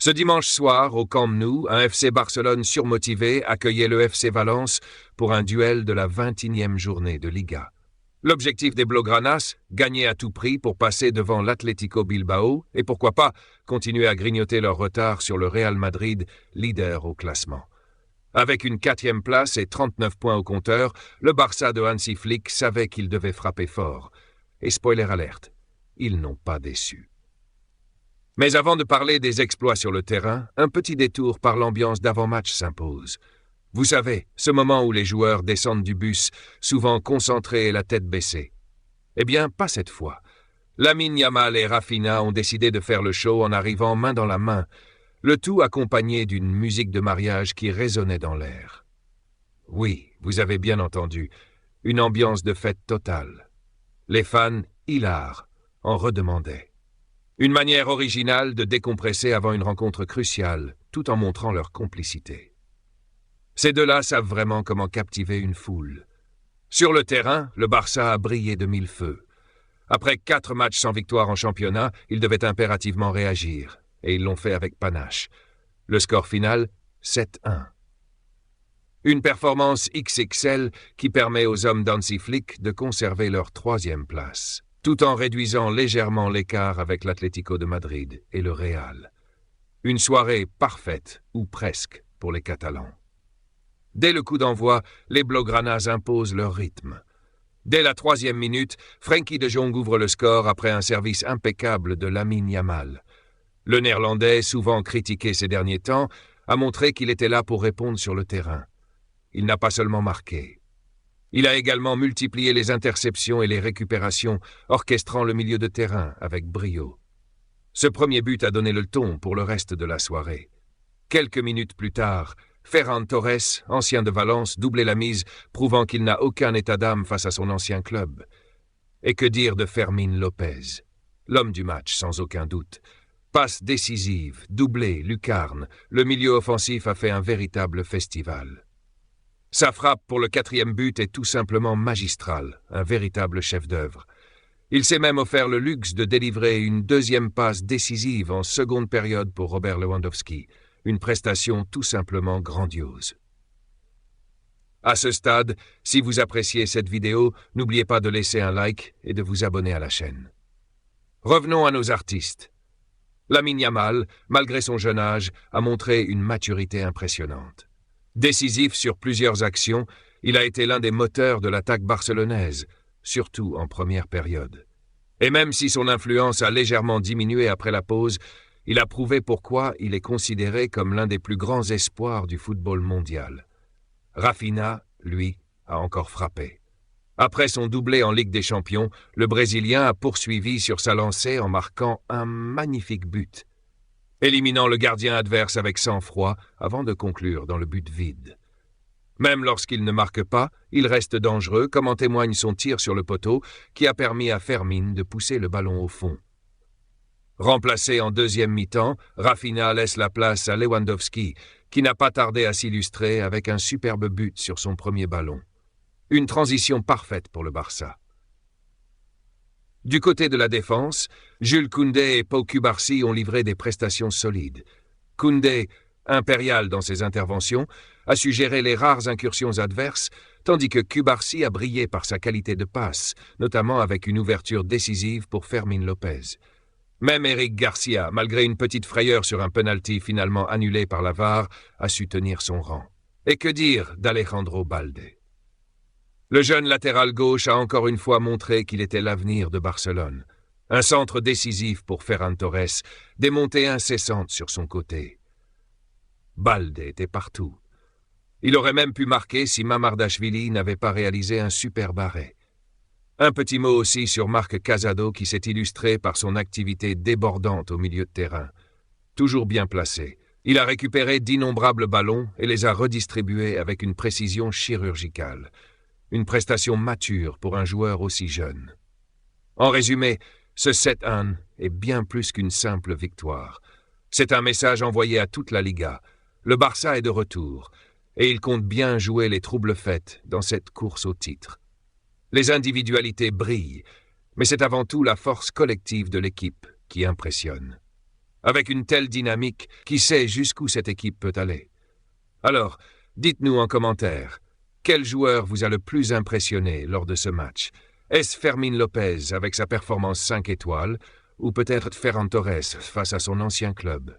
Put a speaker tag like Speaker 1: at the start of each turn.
Speaker 1: Ce dimanche soir, au Camp Nou, un FC Barcelone surmotivé accueillait le FC Valence pour un duel de la 21e journée de Liga. L'objectif des Blaugranas, gagner à tout prix pour passer devant l'Atlético Bilbao et pourquoi pas continuer à grignoter leur retard sur le Real Madrid, leader au classement. Avec une 4e place et 39 points au compteur, le Barça de Hansi Flick savait qu'il devait frapper fort. Et spoiler alerte, ils n'ont pas déçu. Mais avant de parler des exploits sur le terrain, un petit détour par l'ambiance d'avant-match s'impose. Vous savez, ce moment où les joueurs descendent du bus, souvent concentrés et la tête baissée. Eh bien, pas cette fois. Lamine Yamal et Rafinha ont décidé de faire le show en arrivant main dans la main, le tout accompagné d'une musique de mariage qui résonnait dans l'air. Oui, vous avez bien entendu, une ambiance de fête totale. Les fans, hilars, en redemandaient. Une manière originale de décompresser avant une rencontre cruciale, tout en montrant leur complicité. Ces deux-là savent vraiment comment captiver une foule. Sur le terrain, le Barça a brillé de mille feux. Après 4 matchs sans victoire en championnat, ils devaient impérativement réagir, et ils l'ont fait avec panache. Le score final, 7-1. Une performance XXL qui permet aux hommes d'Hansi Flick de conserver leur 3e place, tout en réduisant légèrement l'écart avec l'Atlético de Madrid et le Real. Une soirée parfaite, ou presque, pour les Catalans. Dès le coup d'envoi, les Blaugranas imposent leur rythme. Dès la 3e minute, Frenkie de Jong ouvre le score après un service impeccable de Lamine Yamal. Le Néerlandais, souvent critiqué ces derniers temps, a montré qu'il était là pour répondre sur le terrain. Il n'a pas seulement marqué. Il a également multiplié les interceptions et les récupérations, orchestrant le milieu de terrain avec brio. Ce premier but a donné le ton pour le reste de la soirée. Quelques minutes plus tard, Ferran Torres, ancien de Valence, doublait la mise, prouvant qu'il n'a aucun état d'âme face à son ancien club. Et que dire de Fermín López, l'homme du match sans aucun doute. Passe décisive, doublé, lucarne, le milieu offensif a fait un véritable festival. Sa frappe pour le 4e but est tout simplement magistrale, un véritable chef-d'œuvre. Il s'est même offert le luxe de délivrer une 2e passe décisive en seconde période pour Robert Lewandowski, une prestation tout simplement grandiose. À ce stade, si vous appréciez cette vidéo, n'oubliez pas de laisser un like et de vous abonner à la chaîne. Revenons à nos artistes. Lamine Yamal, malgré son jeune âge, a montré une maturité impressionnante. Décisif sur plusieurs actions, il a été l'un des moteurs de l'attaque barcelonaise, surtout en première période. Et même si son influence a légèrement diminué après la pause, il a prouvé pourquoi il est considéré comme l'un des plus grands espoirs du football mondial. Rafinha, lui, a encore frappé. Après son doublé en Ligue des Champions, le Brésilien a poursuivi sur sa lancée en marquant un magnifique but, éliminant le gardien adverse avec sang-froid avant de conclure dans le but vide. Même lorsqu'il ne marque pas, il reste dangereux, comme en témoigne son tir sur le poteau qui a permis à Fermín de pousser le ballon au fond. Remplacé en 2e mi-temps, Rafinha laisse la place à Lewandowski, qui n'a pas tardé à s'illustrer avec un superbe but sur son premier ballon. Une transition parfaite pour le Barça. Du côté de la défense, Jules Koundé et Pau Cubarsí ont livré des prestations solides. Koundé, impérial dans ses interventions, a su gérer les rares incursions adverses, tandis que Cubarsí a brillé par sa qualité de passe, notamment avec une ouverture décisive pour Fermín López. Même Eric Garcia, malgré une petite frayeur sur un penalty finalement annulé par la VAR, a su tenir son rang. Et que dire d'Alejandro Balde? Le jeune latéral gauche a encore une fois montré qu'il était l'avenir de Barcelone. Un centre décisif pour Ferran Torres, des montées incessantes sur son côté. Balde était partout. Il aurait même pu marquer si Mamardashvili n'avait pas réalisé un superbe arrêt. Un petit mot aussi sur Marc Casado qui s'est illustré par son activité débordante au milieu de terrain. Toujours bien placé, il a récupéré d'innombrables ballons et les a redistribués avec une précision chirurgicale. Une prestation mature pour un joueur aussi jeune. En résumé, ce 7-1 est bien plus qu'une simple victoire. C'est un message envoyé à toute la Liga. Le Barça est de retour, et il compte bien jouer les troubles faits dans cette course au titre. Les individualités brillent, mais c'est avant tout la force collective de l'équipe qui impressionne. Avec une telle dynamique, qui sait jusqu'où cette équipe peut aller? Alors, dites-nous en commentaire, quel joueur vous a le plus impressionné lors de ce match? Est-ce Fermín López avec sa performance 5 étoiles, ou peut-être Ferran Torres face à son ancien club?